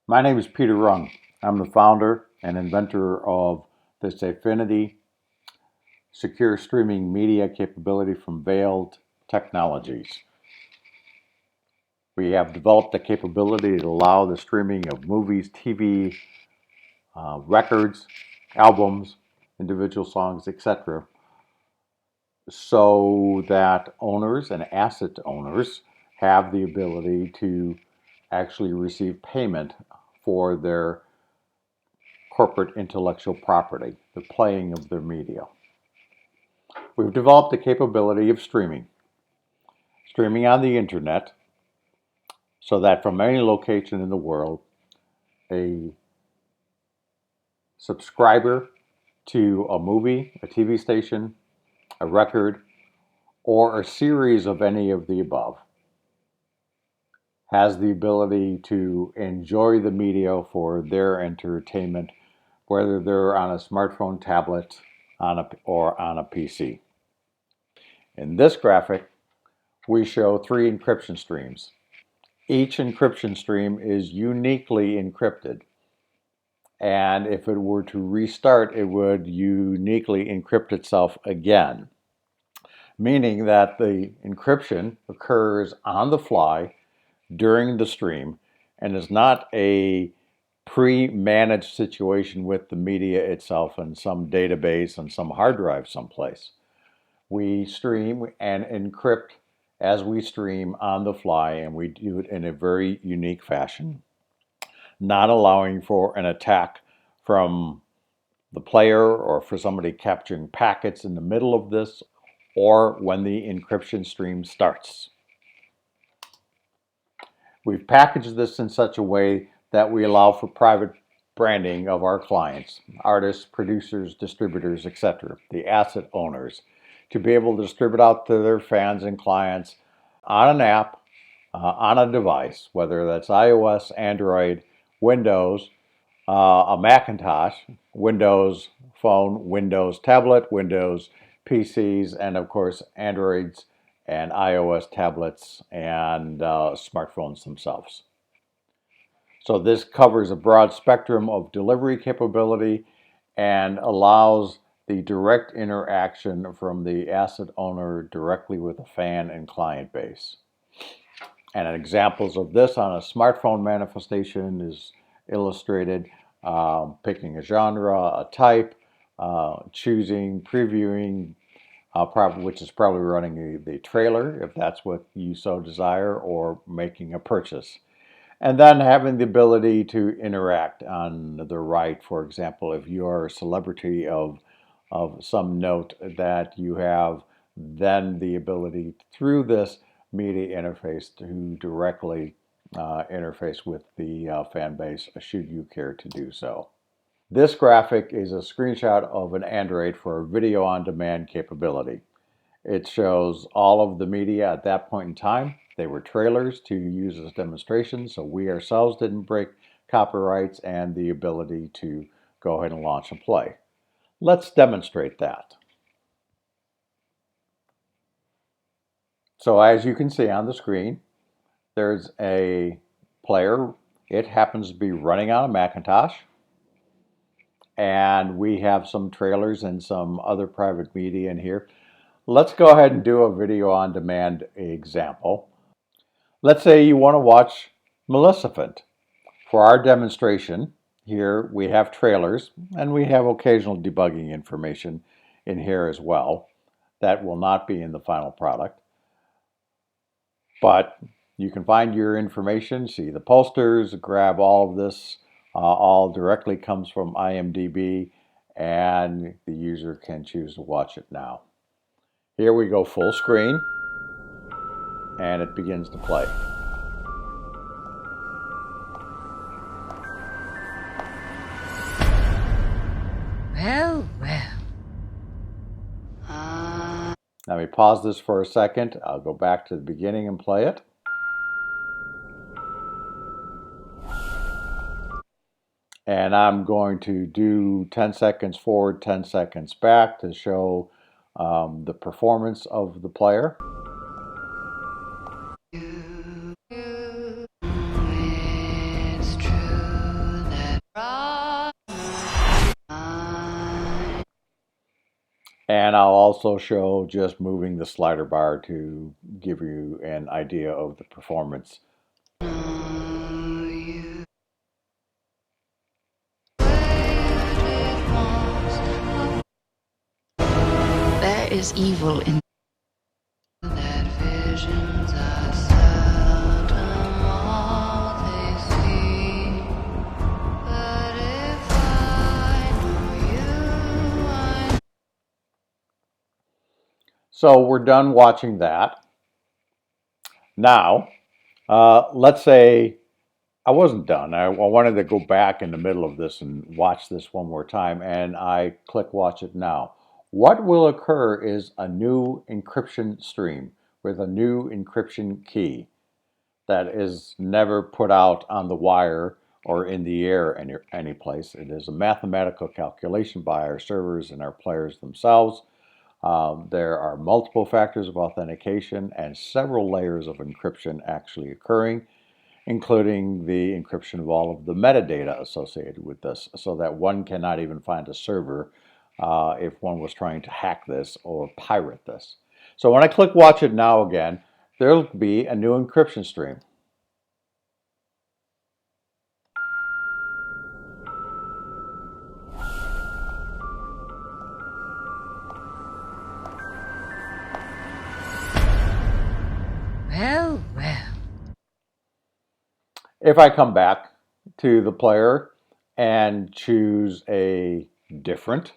My name is Peter Rung. I'm the founder and inventor of the Safinity secure streaming media capability from Veiled Technologies. We have developed a capability to allow the streaming of movies, TV, records, albums, individual songs, etc., so that owners and asset owners have the ability to actually receive payment for their corporate intellectual property, the playing of their media. We've developed the capability of streaming on the internet, so that from any location in the world, a subscriber to a movie, a TV station, a record, or a series of any of the above has the ability to enjoy the media for their entertainment, whether they're on a smartphone, tablet, or on a PC. In this graphic, we show three encryption streams. Each encryption stream is uniquely encrypted, and if it were to restart, it would uniquely encrypt itself again, meaning that the encryption occurs on the fly during the stream and is not a pre-managed situation with the media itself in some database on some hard drive someplace. We stream and encrypt as we stream on the fly, and we do it in a very unique fashion, not allowing for an attack from the player or for somebody capturing packets in the middle of this or when the encryption stream starts. We've packaged this in such a way that we allow for private branding of our clients, artists, producers, distributors, etc., the asset owners, to be able to distribute out to their fans and clients on an app, on a device, whether that's iOS, Android, Windows, a Macintosh, Windows Phone, Windows Tablet, Windows PCs, and of course Androids and iOS tablets and smartphones themselves. So this covers a broad spectrum of delivery capability and allows the direct interaction from the asset owner directly with the fan and client base. And examples of this on a smartphone manifestation is illustrated, picking a genre, a type, choosing, previewing, which is probably running the trailer if that's what you so desire, or making a purchase. And then having the ability to interact on the right, for example, if you are a celebrity of some note, that you have then the ability through this media interface to directly interface with the fan base should you care to do so. This graphic is a screenshot of an Android for video on demand capability. It shows all of the media at that point in time. They were trailers to use as demonstrations, so we ourselves didn't break copyrights, and the ability to go ahead and launch and play. Let's demonstrate that. So as you can see on the screen, there's a player. It happens to be running on a Macintosh, and we have some trailers and some other private media in here. Let's go ahead and do a video on demand example. Let's say you want to watch Maleficent. For our demonstration here, we have trailers and we have occasional debugging information in here as well. That will not be in the final product. But you can find your information, see the posters, grab all of this. All directly comes from IMDb, and the user can choose to watch it now. Here we go full screen, and it begins to play. Well, well. Let me pause this for a second. I'll go back to the beginning and play it. And I'm going to do 10 seconds forward, 10 seconds back to show the performance of the player. It's true. And I'll also show just moving the slider bar to give you an idea of the performance. There is evil in That visions are seldom all they see. But if I know you, I So we're done watching that. Now, let's say I wasn't done. I wanted to go back in the middle of this and watch this one more time, and I click watch it now. What will occur is a new encryption stream with a new encryption key that is never put out on the wire or in the air any place. It is a mathematical calculation by our servers and our players themselves. There are multiple factors of authentication and several layers of encryption actually occurring, including the encryption of all of the metadata associated with this, so that one cannot even find a server if one was trying to hack this or pirate this. So when I click watch it now again, there'll be a new encryption stream. well, well. If I come back to the player and choose a different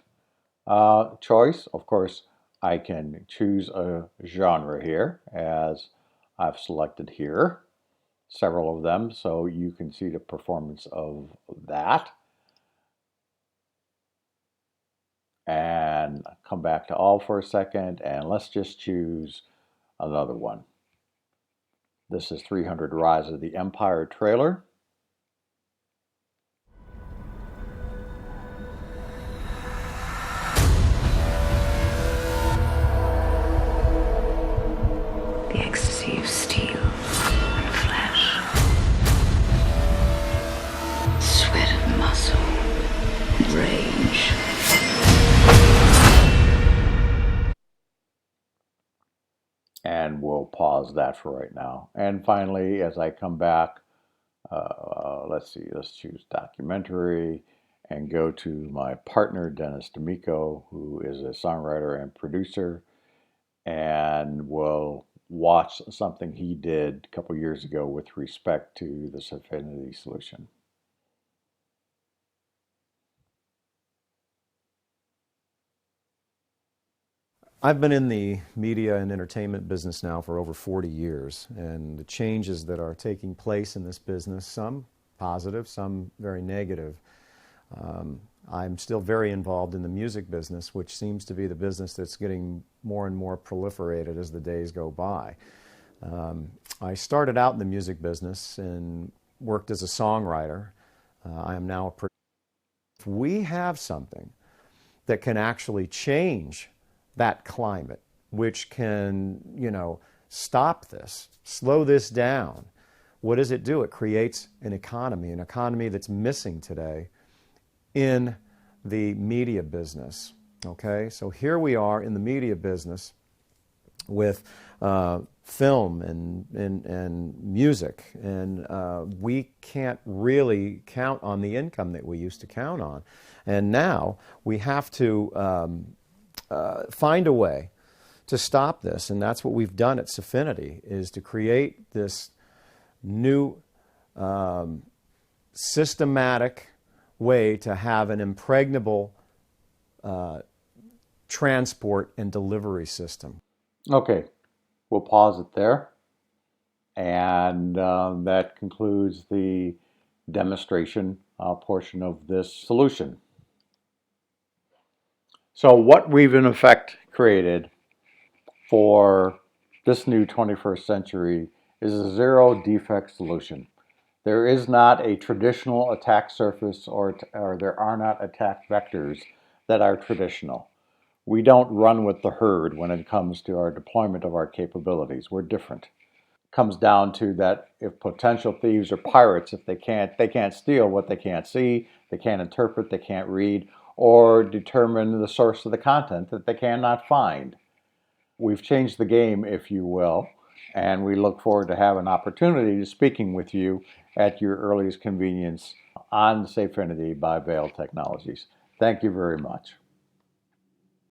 choice, of course, I can choose a genre here, as I've selected here, several of them, so you can see the performance of that. And come back to all for a second, and let's just choose another one. This is 300 Rise of the Empire trailer. the ecstasy of steel and flesh, sweat and muscle, and rage. And we'll pause that for right now. And finally, as I come back, let's see, let's choose documentary and go to my partner, Dennis D'Amico, who is a songwriter and producer, and we'll watch something he did a couple years ago with respect to the Safinity solution. I've been in the media and entertainment business now for over 40 years, and the changes that are taking place in this business, some positive, some very negative. I'm still very involved in the music business, which seems to be the business that's getting more and more proliferated as the days go by. I started out in the music business and worked as a songwriter. I am now a producer. If we have something that can actually change that climate, which can, stop this, slow this down, what does it do? It creates an economy that's missing today in the media business. Okay, so here we are in the media business with film and music, and we can't really count on the income that we used to count on. And now we have to find a way to stop this, and that's what we've done at Safinity, is to create this new systematic way to have an impregnable transport and delivery system. Okay, we'll pause it there. And that concludes the demonstration portion of this solution. So what we've in effect created for this new 21st century is a zero defect solution. There is not a traditional attack surface, or there are not attack vectors that are traditional. We don't run with the herd when it comes to our deployment of our capabilities. We're different. It comes down to that if potential thieves or pirates, if they can't steal what they can't see, they can't interpret, they can't read, or determine the source of the content that they cannot find. We've changed the game, if you will, and we look forward to have an opportunity to speaking with you at your earliest convenience on Safinity by Veil Technologies. Thank you very much.